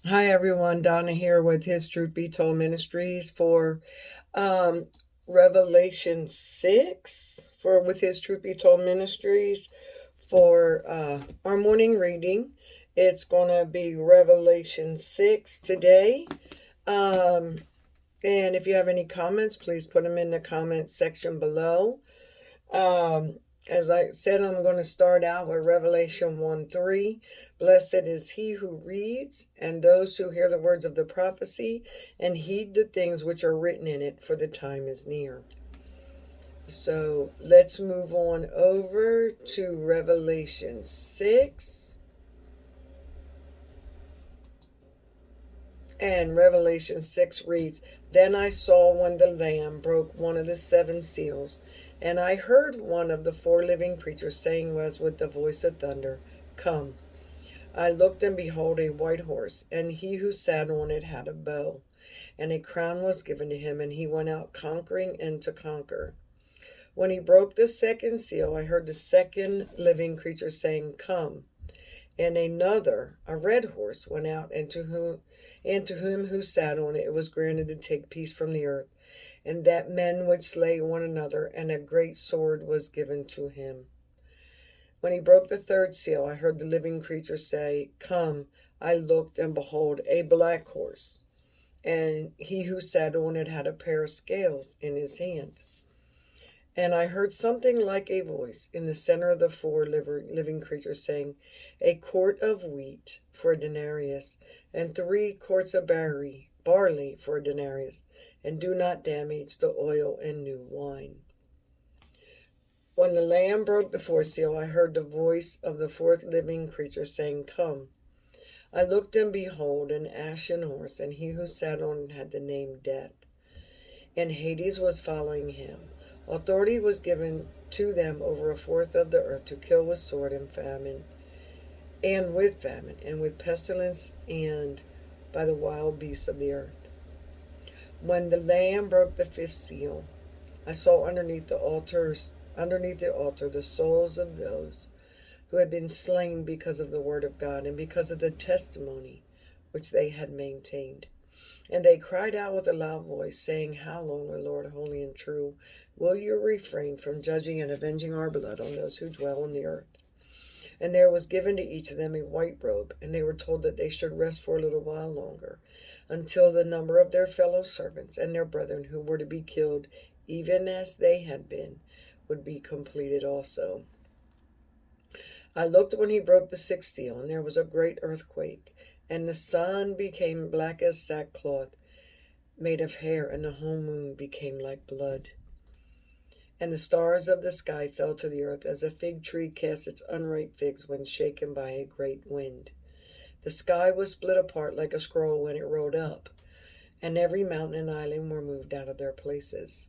Hi everyone, Donna here with His Truth Be Told Ministries for um, Revelation 6 for with His Truth Be Told Ministries for our morning reading. It's going to be Revelation 6 today. Um, and if you have any comments, please put them in the comment section below. Um, as I said, I'm going to start out with Revelation 1:3. Blessed is he who reads, and those who hear the words of the prophecy, and heed the things which are written in it, for the time is near. So let's move on over to Revelation 6. And Revelation 6 reads, Then I saw when the Lamb broke one of the seven seals, and I heard one of the four living creatures saying was with the voice of thunder, Come. I looked, and behold, a white horse, and he who sat on it had a bow, and a crown was given to him, and he went out conquering and to conquer. When he broke the second seal, I heard the second living creature saying, Come. And another, a red horse, went out, and to whom who sat on it, it was granted to take peace from the earth, and that men would slay one another, and a great sword was given to him. When he broke the third seal, I heard the living creature say, Come. I looked, and behold, a black horse, and he who sat on it had a pair of scales in his hand. And I heard something like a voice in the center of the four living creatures saying, A quart of wheat for a denarius, and 3 quarts of barley for a denarius, and do not damage the oil and new wine. When the Lamb broke the fourth seal, I heard the voice of the fourth living creature saying, Come. I looked, and behold, an ashen horse, and he who sat on it had the name Death, and Hades was following him. Authority was given to them over a fourth of the earth to kill with sword and famine, and with pestilence, and by the wild beasts of the earth. When the Lamb broke the fifth seal, I saw underneath the altar the souls of those who had been slain because of the word of God and because of the testimony which they had maintained. And they cried out with a loud voice, saying, How long, O Lord, holy and true, will you refrain from judging and avenging our blood on those who dwell on the earth? And there was given to each of them a white robe, and they were told that they should rest for a little while longer, until the number of their fellow servants and their brethren who were to be killed, even as they had been, would be completed also. I looked when he broke the sixth seal, and there was a great earthquake, and the sun became black as sackcloth made of hair, and the whole moon became like blood. And the stars of the sky fell to the earth, as a fig tree casts its unripe figs when shaken by a great wind. The sky was split apart like a scroll when it rolled up, and every mountain and island were moved out of their places.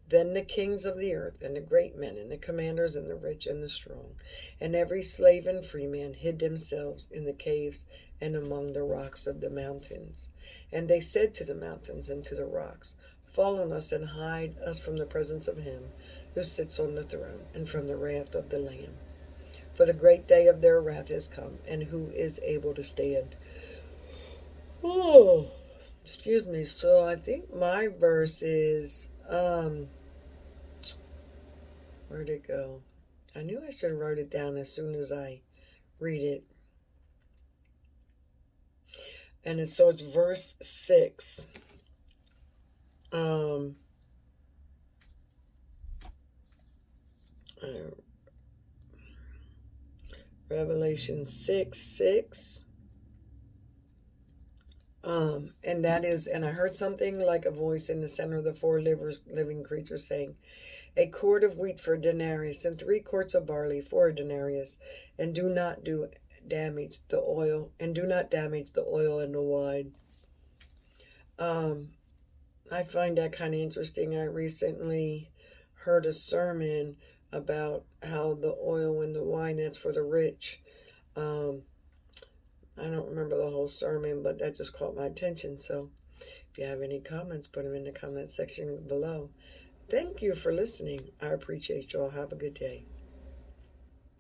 Then the kings of the earth, and the great men, and the commanders, and the rich, and the strong, and every slave and free man hid themselves in the caves and among the rocks of the mountains. And they said to the mountains and to the rocks, Fall on us and hide us from the presence of him who sits on the throne, and from the wrath of the Lamb. For the great day of their wrath has come, and who is able to stand? Oh, excuse me. So I think my verse is, where'd it go? I knew I should have wrote it down as soon as I read it. And it's verse 6. Um, uh, Revelation 6:6. And that is, and I heard something like a voice in the center of the four living creatures saying, A quart of wheat for a denarius, and 3 quarts of barley for a denarius, and do not damage the oil, and do not damage the oil and the wine. I find that kind of interesting. I recently heard a sermon about how the oil and the wine, that's for the rich. Um, I don't remember the whole sermon, but that just caught my attention. So if you have any comments, put them in the comment section below. Thank you for listening. I appreciate you all. Have a good day.